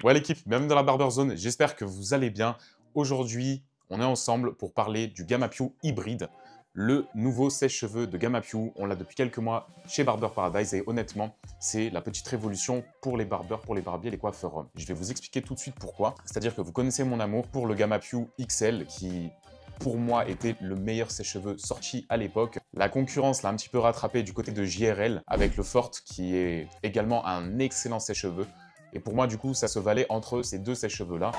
Ouais l'équipe, bienvenue dans la Barber Zone, j'espère que vous allez bien. Aujourd'hui, on est ensemble pour parler du Gamma Pew hybride, le nouveau sèche-cheveux de Gamma Pew. On l'a depuis quelques mois chez Barber Paradise et honnêtement, c'est la petite révolution pour les barbeurs, pour les barbiers, les coiffeurs. Je vais vous expliquer tout de suite pourquoi. C'est-à-dire que vous connaissez mon amour pour le Gamma Pew XL qui, pour moi, était le meilleur sèche-cheveux sorti à l'époque. La concurrence l'a un petit peu rattrapé du côté de JRL avec le Forte qui est également un excellent sèche-cheveux. Et pour moi, du coup, ça se valait entre ces deux sèche-cheveux-là.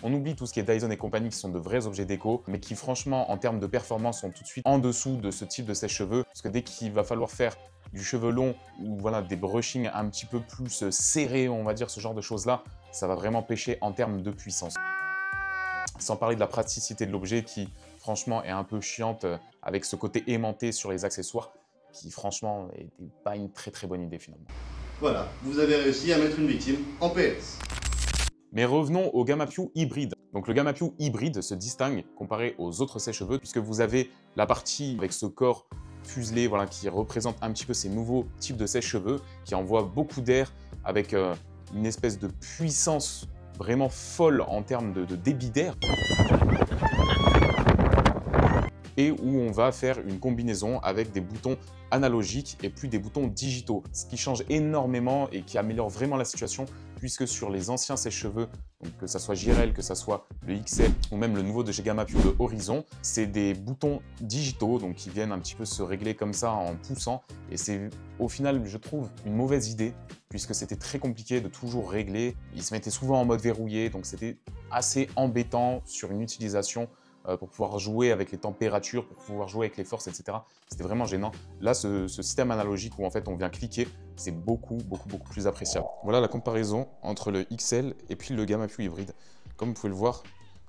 On oublie tout ce qui est Dyson et compagnie qui sont de vrais objets déco, mais qui franchement, en termes de performance, sont tout de suite en dessous de ce type de sèche-cheveux. Parce que dès qu'il va falloir faire du cheveu long ou voilà, des brushings un petit peu plus serrés, on va dire, ce genre de choses-là, ça va vraiment pêcher en termes de puissance. Sans parler de la praticité de l'objet qui, franchement, est un peu chiante avec ce côté aimanté sur les accessoires qui, franchement, n'est pas une très bonne idée finalement. Voilà, vous avez réussi à mettre une victime en PS. Mais revenons au Gamma Pew hybride. Donc le Gamma Pew hybride se distingue comparé aux autres sèche-cheveux puisque vous avez la partie avec ce corps fuselé voilà, qui représente un petit peu ces nouveaux types de sèche-cheveux qui envoient beaucoup d'air avec une espèce de puissance vraiment folle en termes de débit d'air. Et où on va faire une combinaison avec des boutons analogiques et plus des boutons digitaux, ce qui change énormément et qui améliore vraiment la situation puisque sur les anciens sèche-cheveux, que ça soit JRL, que ça soit le XL ou même le nouveau de chez Gamma Pew de Horizon, c'est des boutons digitaux donc qui viennent un petit peu se régler comme ça en poussant et c'est au final je trouve une mauvaise idée puisque c'était très compliqué de toujours régler, ils se mettaient souvent en mode verrouillé donc c'était assez embêtant sur une utilisation pour pouvoir jouer avec les températures, pour pouvoir jouer avec les forces, etc. C'était vraiment gênant. Là, ce système analogique où en fait on vient cliquer, c'est beaucoup plus appréciable. Voilà la comparaison entre le XL et puis le Gamma Pew hybride. Comme vous pouvez le voir,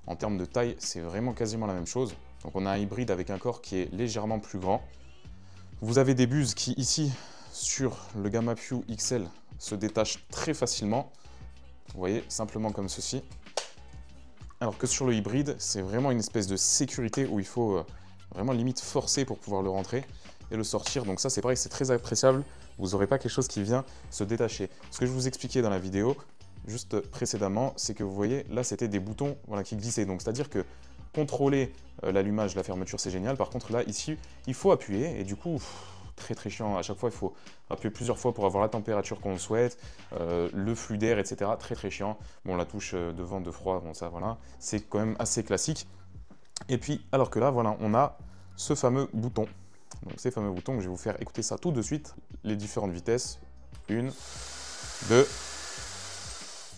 en termes de taille, c'est vraiment quasiment la même chose. Donc on a un hybride avec un corps qui est légèrement plus grand. Vous avez des buses qui, ici, sur le Gamma Pew XL, se détachent très facilement. Vous voyez, simplement comme ceci. Alors que sur le hybride, c'est vraiment une espèce de sécurité où il faut vraiment limite forcer pour pouvoir le rentrer et le sortir. Donc ça, c'est pareil, c'est très appréciable. Vous n'aurez pas quelque chose qui vient se détacher. Ce que je vous expliquais dans la vidéo, juste précédemment, c'est que vous voyez, là, c'était des boutons voilà, qui glissaient. Donc c'est-à-dire que contrôler l'allumage, la fermeture, c'est génial. Par contre, là, ici, il faut appuyer et du coup... très chiant, à chaque fois il faut appuyer plusieurs fois pour avoir la température qu'on souhaite, le flux d'air, etc. Très chiant. Bon, la touche de vent, de froid, bon ça voilà, c'est quand même assez classique. Et puis, alors que là, voilà, on a ce fameux bouton. Donc ces fameux boutons, je vais vous faire écouter ça tout de suite, les différentes vitesses, 1, 2,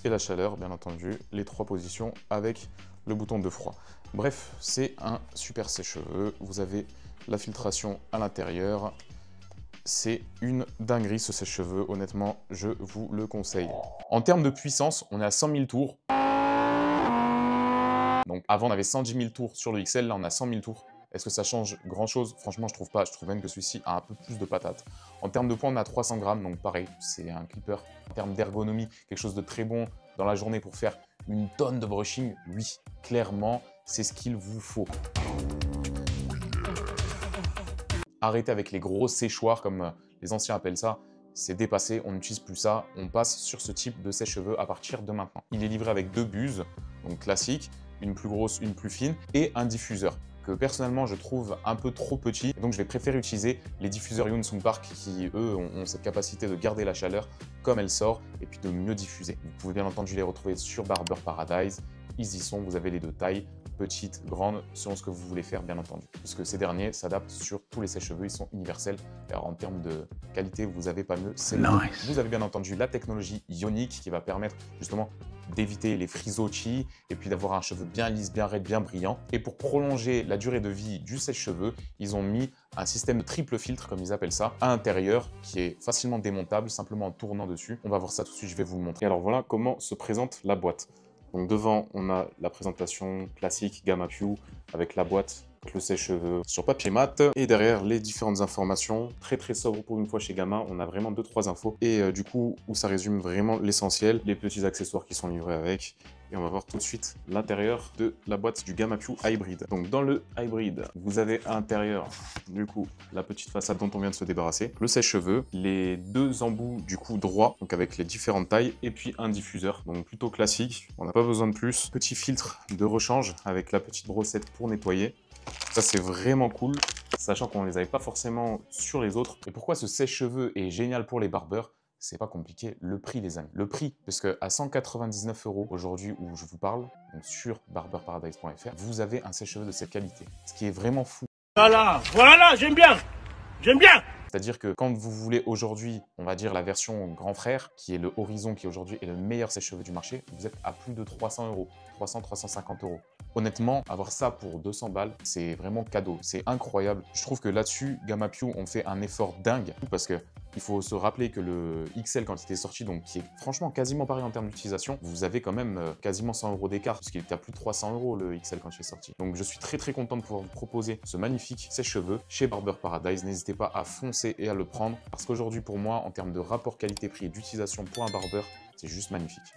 et la chaleur, bien entendu, les 3 positions avec le bouton de froid. Bref, c'est un super sèche-cheveux, vous avez la filtration à l'intérieur. C'est une dinguerie ce sèche-cheveux, honnêtement, je vous le conseille. En termes de puissance, on est à 100 000 tours. Donc avant, on avait 110 000 tours sur le XL, là on a 100 000 tours. Est-ce que ça change grand-chose? Franchement, je trouve pas. Je trouve même que celui-ci a un peu plus de patates. En termes de poids, on a 300 grammes, donc pareil, c'est un clipper. En termes d'ergonomie, quelque chose de très bon dans la journée pour faire une tonne de brushing, oui, clairement, c'est ce qu'il vous faut. Arrêtez avec les gros séchoirs, comme les anciens appellent ça. C'est dépassé, on n'utilise plus ça. On passe sur ce type de sèche-cheveux à partir de maintenant. Il est livré avec 2 buses, donc classiques, une plus grosse, une plus fine, et un diffuseur que personnellement je trouve un peu trop petit. Donc je vais préférer utiliser les diffuseurs Yun-Sung Park qui, eux, ont cette capacité de garder la chaleur comme elle sort et puis de mieux diffuser. Vous pouvez bien entendu les retrouver sur Barber Paradise. Ils y sont, vous avez les 2 tailles, petite, grande, selon ce que vous voulez faire, bien entendu. Parce que ces derniers s'adaptent sur tous les sèche-cheveux, ils sont universels. Alors en termes de qualité, vous n'avez pas mieux. Nice. Vous avez bien entendu la technologie ionique qui va permettre justement d'éviter les frisottis et puis d'avoir un cheveu bien lisse, bien raide, bien brillant. Et pour prolonger la durée de vie du sèche-cheveux, ils ont mis un système de triple filtre, comme ils appellent ça, à l'intérieur, qui est facilement démontable, simplement en tournant dessus. On va voir ça tout de suite, je vais vous le montrer. Alors voilà comment se présente la boîte. Donc devant, on a la présentation classique Gamma Pew avec la boîte le sèche-cheveux sur papier mat. Et derrière, les différentes informations. Très sobre pour une fois chez Gamma. On a vraiment 2-3 infos. Et du coup, où ça résume vraiment l'essentiel. Les petits accessoires qui sont livrés avec. Et on va voir tout de suite l'intérieur de la boîte du Gamma Q Hybrid. Donc dans le Hybrid, vous avez à l'intérieur, du coup, la petite façade dont on vient de se débarrasser, le sèche-cheveux, les 2 embouts du coup droit, donc avec les différentes tailles, et puis un diffuseur, donc plutôt classique, on n'a pas besoin de plus. Petit filtre de rechange avec la petite brossette pour nettoyer. Ça c'est vraiment cool, sachant qu'on ne les avait pas forcément sur les autres. Et pourquoi ce sèche-cheveux est génial pour les barbeurs? C'est pas compliqué, le prix les amis. Le prix, parce qu'à 199 € aujourd'hui où je vous parle, donc sur barberparadise.fr, vous avez un sèche-cheveux de cette qualité. Ce qui est vraiment fou. Voilà, j'aime bien. C'est-à-dire que quand vous voulez aujourd'hui, on va dire la version grand frère, qui est le Horizon, qui aujourd'hui est le meilleur sèche-cheveux du marché, vous êtes à plus de 300 €, 300-350 €. Honnêtement, avoir ça pour 200 balles, c'est vraiment cadeau, c'est incroyable. Je trouve que là-dessus, Gamma Q ont fait un effort dingue, parce que il faut se rappeler que le XL, quand il était sorti, donc qui est franchement quasiment pareil en termes d'utilisation, vous avez quand même quasiment 100 € d'écart, parce qu'il était à plus de 300 € le XL quand il est sorti. Donc je suis très content de pouvoir vous proposer ce magnifique sèche-cheveux chez Barber Paradise. N'hésitez pas à foncer et à le prendre, parce qu'aujourd'hui pour moi, en termes de rapport qualité-prix et d'utilisation pour un barbeur, c'est juste magnifique.